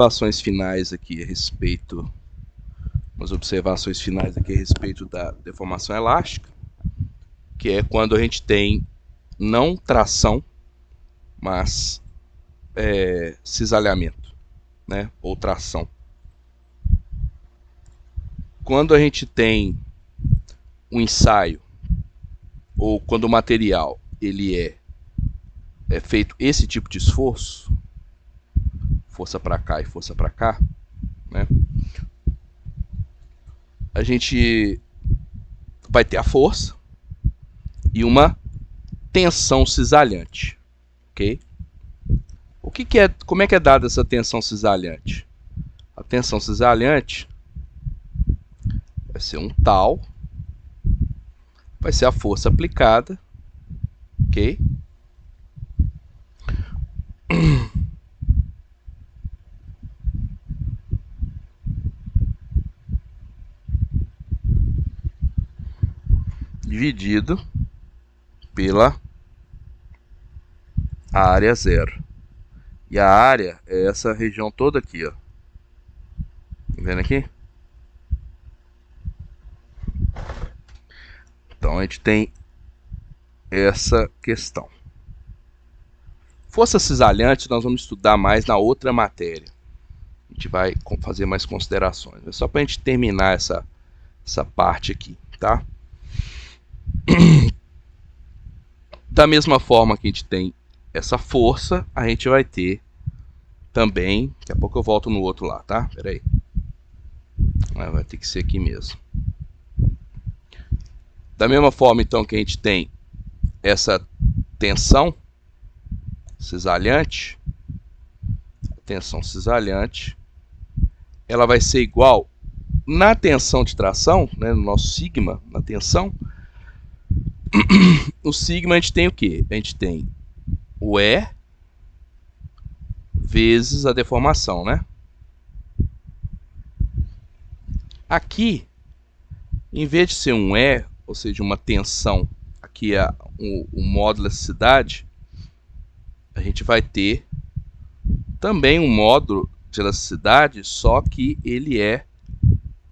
observações finais aqui a respeito, da deformação elástica, que é quando a gente tem não tração, mas cisalhamento, né? Ou tração. Quando a gente tem um ensaio, ou quando o material ele é feito esse tipo de esforço, força para cá e força para cá, né? A gente vai ter a força e uma tensão cisalhante, ok? Como é que é dada essa tensão cisalhante? A tensão cisalhante vai ser um tal, vai ser a força aplicada, ok? Dividido pela área zero. E a área é essa região toda aqui, ó. Tá vendo aqui? Então a gente tem essa questão. Força cisalhante nós vamos estudar mais na outra matéria. A gente vai fazer mais considerações. É só para a gente terminar essa parte aqui, tá? Da mesma forma que a gente tem essa força, a gente vai ter também... Daqui a pouco eu volto no outro lá, tá? Pera aí. Vai ter que ser aqui mesmo. Da mesma forma, então, que a gente tem essa tensão cisalhante, a tensão cisalhante, ela vai ser igual na tensão de tração, né, no nosso sigma, na tensão. No sigma a gente tem o quê? A gente tem o E vezes a deformação, né? Aqui, em vez de ser um E, ou seja, uma tensão, aqui é o módulo de elasticidade, a gente vai ter também um módulo de elasticidade, só que ele é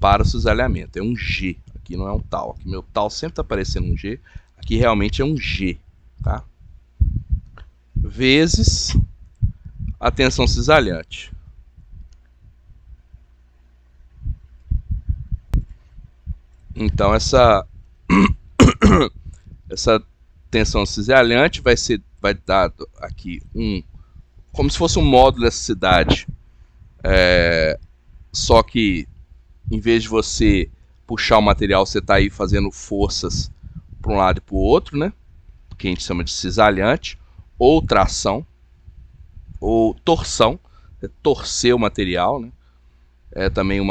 para o cisalhamento, é um G, aqui não é um tal, aqui meu tal sempre está aparecendo um G, aqui realmente é um G, tá? Vezes a tensão cisalhante. Então essa tensão cisalhante vai dar aqui como se fosse um módulo de elasticidade, só que em vez de você puxar o material, você está aí fazendo forças para um lado e para o outro, né? Que a gente chama de cisalhante, ou tração, ou torção, torcer o material, né? É também um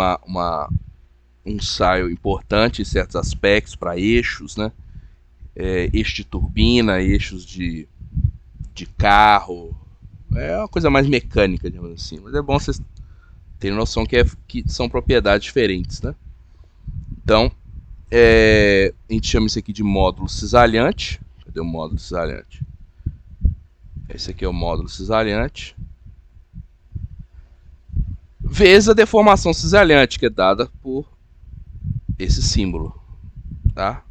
ensaio importante em certos aspectos para eixos, né? Eixo de turbina, eixos de carro, é uma coisa mais mecânica, digamos assim, mas é bom vocês terem noção que são propriedades diferentes, né? Então, a gente chama isso aqui de módulo cisalhante. Cadê o módulo cisalhante? Esse aqui é o módulo cisalhante. Vezes a deformação cisalhante, que é dada por esse símbolo, tá?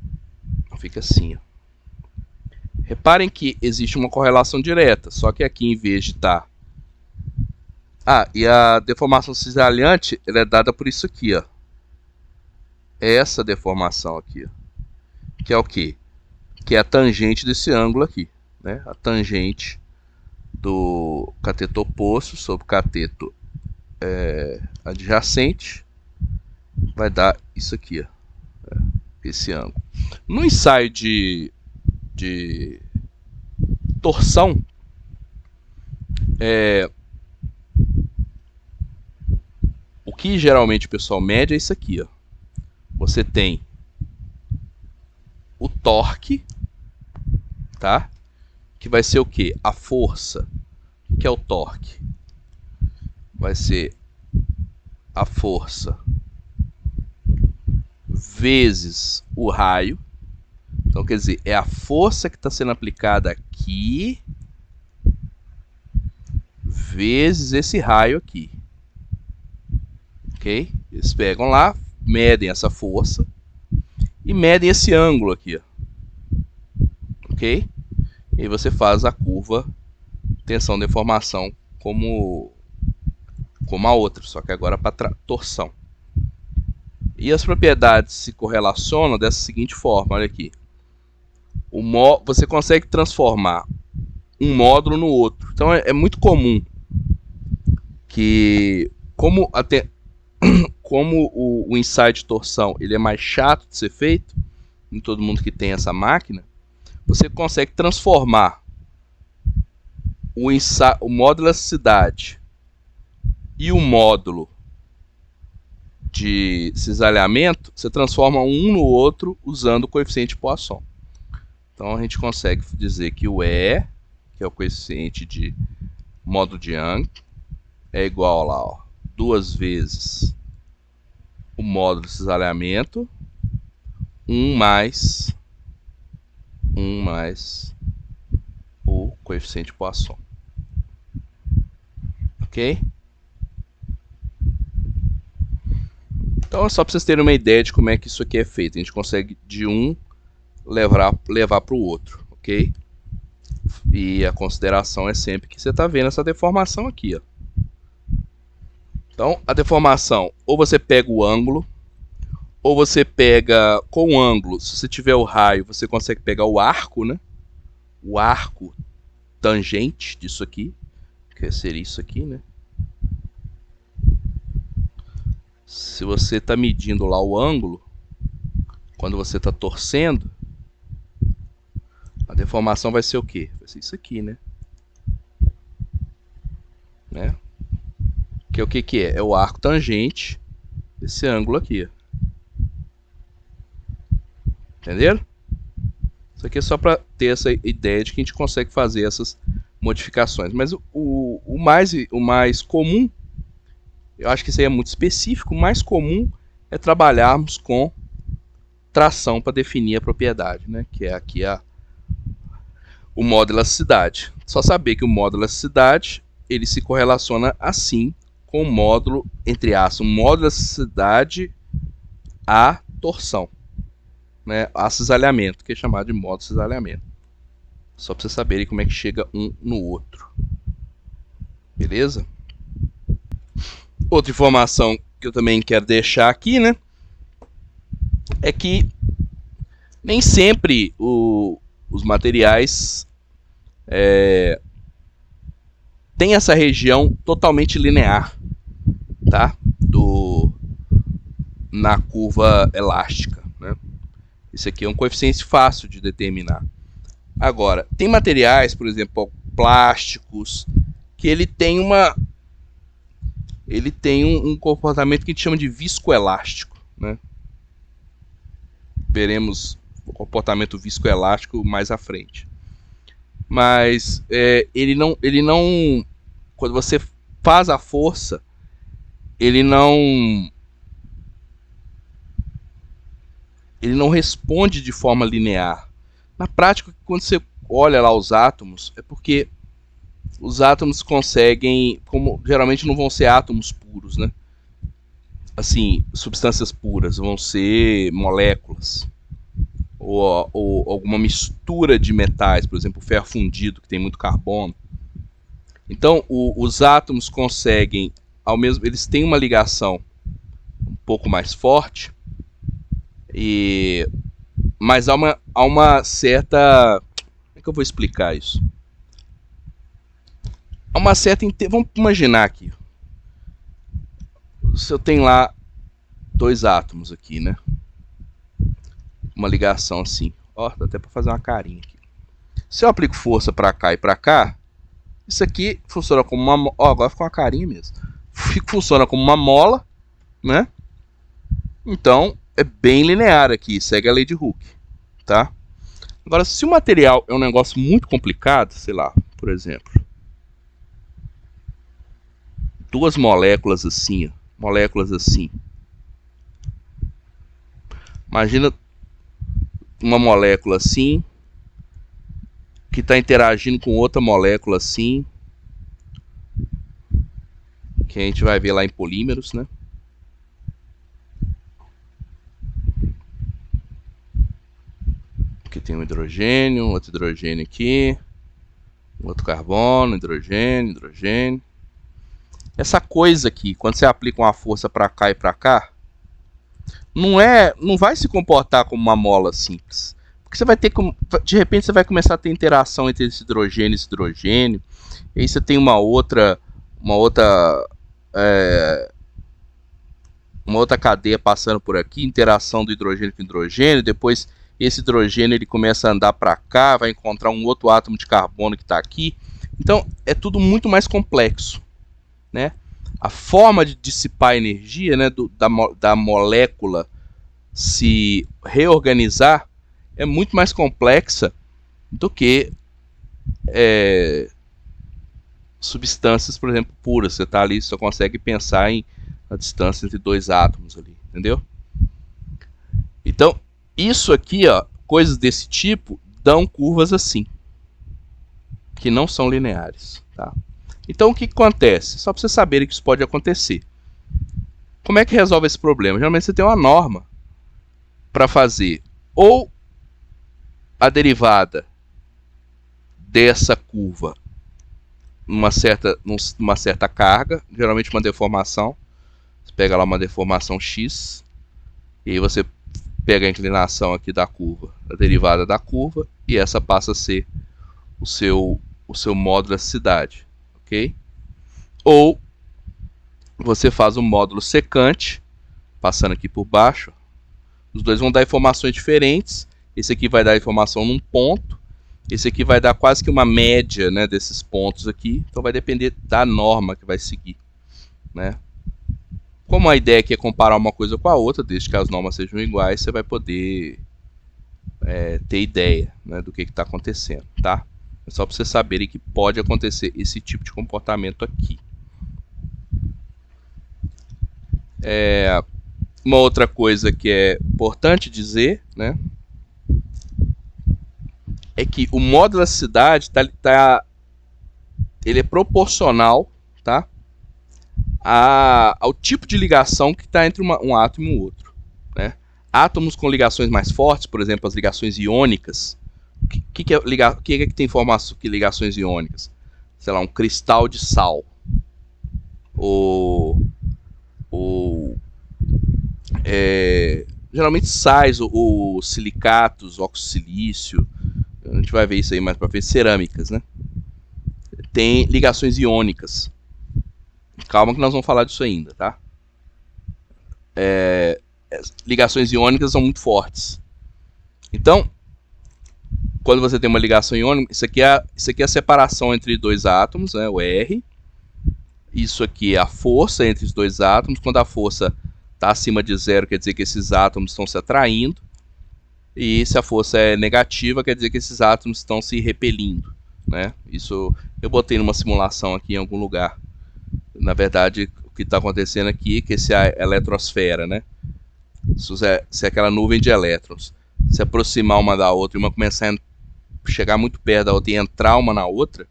Então fica assim, ó. Reparem que existe uma correlação direta, só que aqui em vez de estar... e a deformação cisalhante, ela é dada por isso aqui, ó. Essa deformação aqui, ó. Que é o quê? Que é a tangente desse ângulo aqui, né? A tangente do cateto oposto sobre o cateto adjacente vai dar isso aqui, ó. Esse ângulo. No ensaio de torção, o que geralmente o pessoal mede é isso aqui, ó. Você tem o torque, tá? Que vai ser o que? A força. O que é o torque? Vai ser a força vezes o raio. Então, quer dizer, é a força que está sendo aplicada aqui vezes esse raio aqui. ok? Eles pegam lá, medem essa força e medem esse ângulo aqui, ó. Ok? E aí você faz a curva tensão-deformação como a outra, só que agora para torção. E as propriedades se correlacionam dessa seguinte forma, olha aqui. Você consegue transformar um módulo no outro. Então é muito comum que, como o ensaio de torção ele é mais chato de ser feito, em todo mundo que tem essa máquina, você consegue transformar o módulo de elasticidade e o módulo de cisalhamento, você transforma um no outro usando o coeficiente de Poisson. Então a gente consegue dizer que o E, que é o coeficiente de módulo de Young, é igual lá, ó, 2 vezes o módulo de cisalhamento, 1 mais o coeficiente de Poisson. Ok? Então é só para vocês terem uma ideia de como é que isso aqui é feito. A gente consegue de um levar para o outro, ok? E a consideração é sempre que você está vendo essa deformação aqui, ó. Então a deformação, ou você pega o ângulo, ou você pega com o ângulo. Se você tiver o raio, você consegue pegar o arco, né? O arco tangente disso aqui, que seria isso aqui, né? Se você está medindo lá o ângulo, quando você está torcendo, a deformação vai ser o quê? Vai ser isso aqui, né? Que é o que é? É o arco tangente desse ângulo aqui. Entenderam? Isso aqui é só para ter essa ideia de que a gente consegue fazer essas modificações. Mas o mais comum, eu acho que isso aí é muito específico, o mais comum é trabalharmos com tração para definir a propriedade, né? Que é aqui o módulo de elasticidade. Só saber que o módulo de elasticidade ele se correlaciona assim com o módulo, entre aspas, o módulo de elasticidade a torção, né? A cisalhamento, que é chamado de módulo de cisalhamento. Só para vocês saberem como é que chega um no outro. Beleza? Outra informação que eu também quero deixar aqui, né? É que nem sempre os materiais tem essa região totalmente linear, tá? Na curva elástica, né? Isso aqui é um coeficiente fácil de determinar. Agora, tem materiais, por exemplo, plásticos, que ele tem um comportamento que a gente chama de viscoelástico, né? Veremos o comportamento viscoelástico mais à frente. Mas ele não, quando você faz a força, ele não responde de forma linear. Na prática, quando você olha lá os átomos, é porque os átomos conseguem, como geralmente não vão ser átomos puros, né? Assim, substâncias puras, vão ser moléculas ou alguma mistura de metais, por exemplo, o ferro fundido, que tem muito carbono. Então, os átomos conseguem, eles têm uma ligação um pouco mais forte, mas há uma certa... Como é que eu vou explicar isso? Há uma certa... Vamos imaginar aqui. Se eu tenho lá 2 átomos aqui, né? Uma ligação assim. Ó, dá até para fazer uma carinha aqui. Se eu aplico força para cá e para cá, isso aqui funciona como uma... Ó, agora ficou uma carinha mesmo. Funciona como uma mola, né? Então, é bem linear aqui, segue a lei de Hooke, tá? Agora, se o material é um negócio muito complicado, sei lá, por exemplo, 2 moléculas assim, Imagina uma molécula assim, que está interagindo com outra molécula assim, que a gente vai ver lá em polímeros, né? tem um hidrogênio, outro hidrogênio aqui, outro carbono, hidrogênio, hidrogênio. Essa coisa aqui, quando você aplica uma força para cá e para cá, não vai se comportar como uma mola simples. Porque você vai ter, de repente você vai começar a ter interação entre esse hidrogênio e esse hidrogênio. E aí você tem uma outra cadeia passando por aqui, interação do hidrogênio com hidrogênio. Depois esse hidrogênio ele começa a andar para cá, vai encontrar um outro átomo de carbono que está aqui. Então é tudo muito mais complexo, né? A forma de dissipar energia, né, da molécula se reorganizar é muito mais complexa do que substâncias, por exemplo, puras. Você está ali, só consegue pensar em a distância entre dois átomos ali, entendeu? Então, isso aqui, ó, coisas desse tipo, dão curvas assim, que não são lineares, tá? Então, o que acontece? Só para vocês saberem que isso pode acontecer. Como é que resolve esse problema? Geralmente você tem uma norma para fazer ou a derivada dessa curva numa certa carga, geralmente uma deformação. Você pega lá uma deformação x, e aí você pega a inclinação aqui da curva, a derivada da curva, e essa passa a ser o seu módulo da cidade, ok? Ou você faz um módulo secante, passando aqui por baixo. Os dois vão dar informações diferentes. Esse aqui vai dar informação num ponto, esse aqui vai dar quase que uma média, né, desses pontos aqui. Então vai depender da norma que vai seguir, né? Como a ideia aqui é comparar uma coisa com a outra, desde que as normas sejam iguais, você vai poder ter ideia, né, do que está acontecendo, tá? É só para vocês saberem que pode acontecer esse tipo de comportamento aqui. Uma outra coisa que é importante dizer, né, é que o módulo da cidade ele é proporcional, tá, ao tipo de ligação que está entre um átomo e o outro, né? Átomos com ligações mais fortes, por exemplo, as ligações iônicas. O que é que tem informação que ligações iônicas? Sei lá, um cristal de sal, ou geralmente sais, ou silicatos, óxido de silício. A gente vai ver isso aí mais para frente. Cerâmicas, né? Tem ligações iônicas. Calma que nós vamos falar disso ainda, tá? Ligações iônicas são muito fortes. Então, quando você tem uma ligação iônica, isso aqui é a separação entre dois átomos, né, o R. Isso aqui é a força entre os dois átomos. Quando a força está acima de zero, quer dizer que esses átomos estão se atraindo. E se a força é negativa, quer dizer que esses átomos estão se repelindo, né? Isso eu botei numa simulação aqui em algum lugar. Na verdade, o que está acontecendo aqui é que se a eletrosfera, né, se aquela nuvem de elétrons se aproximar uma da outra e uma começar a chegar muito perto da outra e entrar uma na outra,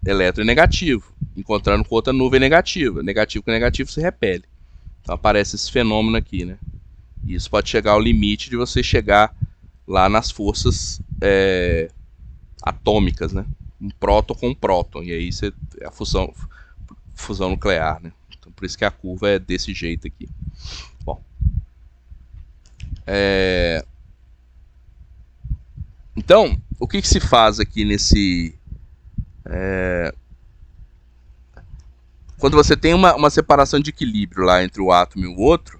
elétron é negativo, encontrando com outra nuvem negativa. Negativo com negativo se repele. Então aparece esse fenômeno aqui, né? E isso pode chegar ao limite de você chegar lá nas forças atômicas, né? Um próton com um próton. E aí é a fusão nuclear, né? Então, por isso que a curva é desse jeito aqui. Bom. Então, o que se faz aqui nesse... quando você tem uma separação de equilíbrio lá entre o átomo e o outro,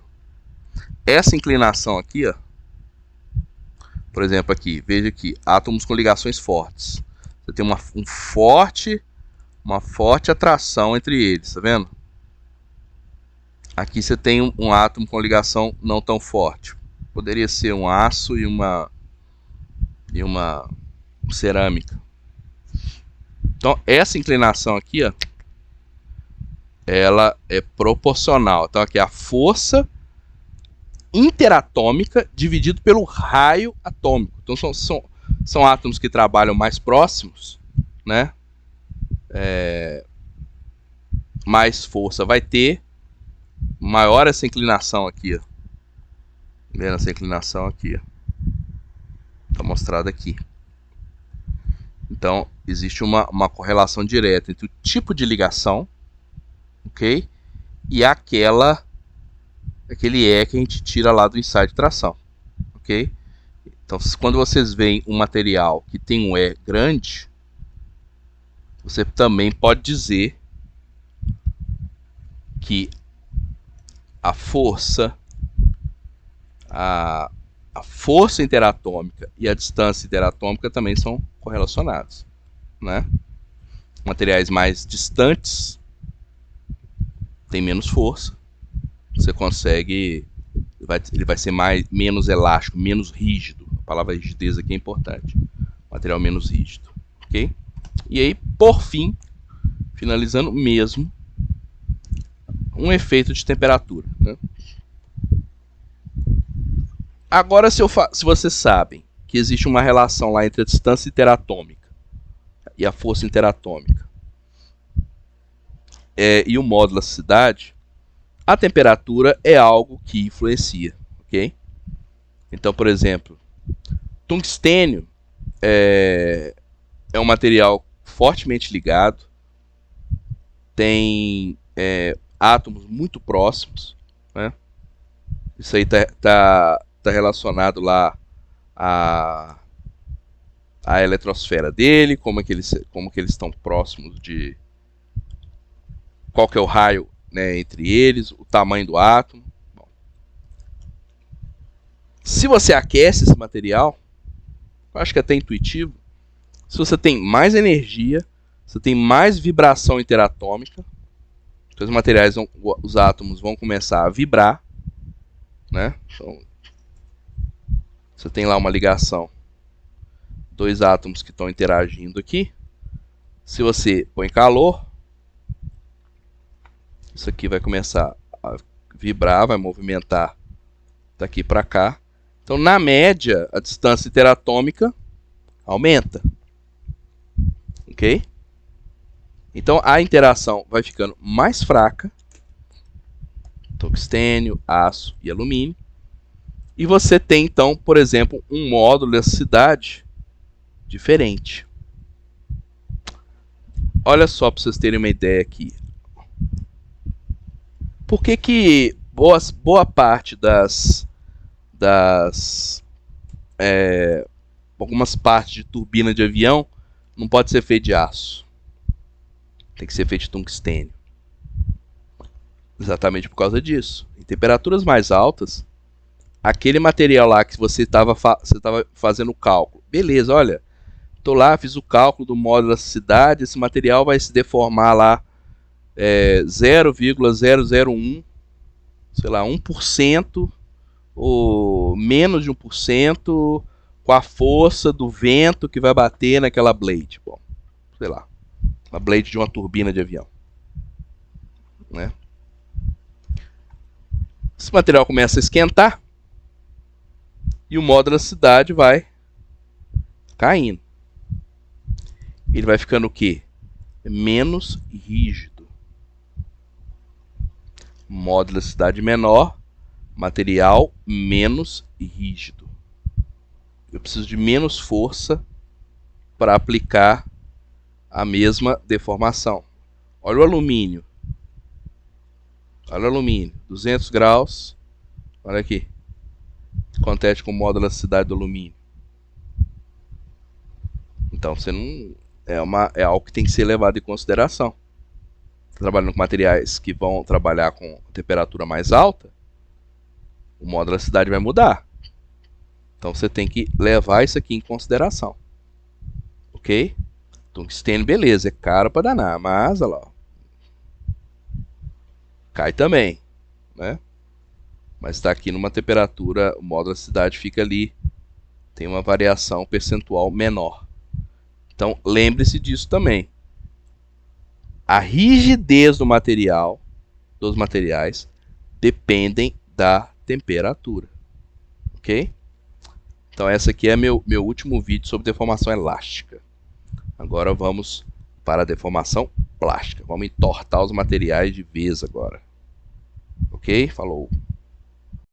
essa inclinação aqui, ó, por exemplo aqui, veja aqui, átomos com ligações fortes. Você tem uma forte atração entre eles, tá vendo? Aqui você tem um átomo com ligação não tão forte. Poderia ser um aço e uma cerâmica. Então essa inclinação aqui, ó, ela é proporcional. Então aqui é a força interatômica dividido pelo raio atômico. Então são átomos que trabalham mais próximos, né? Mais força vai ter, maior essa inclinação aqui, ó. Vendo essa inclinação aqui, ó. mostrado aqui. Então, existe uma correlação direta entre o tipo de ligação, ok? E aquele E que a gente tira lá do ensaio de tração, ok? Então, quando vocês veem um material que tem um E grande, você também pode dizer que a força interatômica e a distância interatômica também são correlacionados, né? Materiais mais distantes têm menos força, você consegue, ele vai ser menos elástico, menos rígido. A palavra rigidez aqui é importante. Material menos rígido, ok? E aí, por fim, finalizando mesmo, um efeito de temperatura, né? Agora, se vocês sabem que existe uma relação lá entre a distância interatômica e a força interatômica e o módulo da elasticidade, a temperatura é algo que influencia, ok? Então, por exemplo, tungstênio é um material fortemente ligado, tem átomos muito próximos, né? Isso aí tá relacionado lá à eletrosfera dele, como que eles estão próximos de... Qual que é o raio, né, entre eles, o tamanho do átomo. Bom, se você aquece esse material, eu acho que é até intuitivo, se você tem mais energia, você tem mais vibração interatômica, então os átomos vão começar a vibrar, né? Então, você tem lá uma ligação, dois átomos que estão interagindo aqui. Se você põe calor, isso aqui vai começar a vibrar, vai movimentar daqui para cá. Então, na média, a distância interatômica aumenta, ok? Então, a interação vai ficando mais fraca, tungstênio, aço e alumínio. E você tem, então, por exemplo, um módulo de elasticidade diferente. Olha só, para vocês terem uma ideia aqui. Por que boa parte algumas partes de turbina de avião não pode ser feito de aço? Tem que ser feito de tungstênio. Exatamente por causa disso. Em temperaturas mais altas, aquele material lá que você estava fazendo o cálculo. Beleza, olha, estou lá, fiz o cálculo do módulo da elasticidade, esse material vai se deformar lá 0,001, sei lá, 1% ou menos de 1% com a força do vento que vai bater naquela blade. Bom, sei lá, uma blade de uma turbina de avião, né? Esse material começa a esquentar e o módulo da elasticidade vai caindo. Ele vai ficando o quê? Menos rígido. Módulo da elasticidade menor, material menos rígido. Eu preciso de menos força para aplicar a mesma deformação. Olha o alumínio. Olha o alumínio. 200 graus. Olha aqui. Acontece com o módulo da elasticidade do alumínio. Então, você não... É algo que tem que ser levado em consideração. Trabalhando com materiais que vão trabalhar com temperatura mais alta, o módulo da elasticidade vai mudar. Então você tem que levar isso aqui em consideração. Ok? Tungstênio, beleza, é caro para danar, mas olha lá, cai também, né? Mas está aqui numa temperatura, o módulo da elasticidade fica ali, tem uma variação percentual menor. Então lembre-se disso também. A rigidez do material, dos materiais, dependem da temperatura. Ok? Então essa aqui é meu último vídeo sobre deformação elástica. Agora vamos para a deformação plástica. Vamos entortar os materiais de vez agora. Ok? Falou!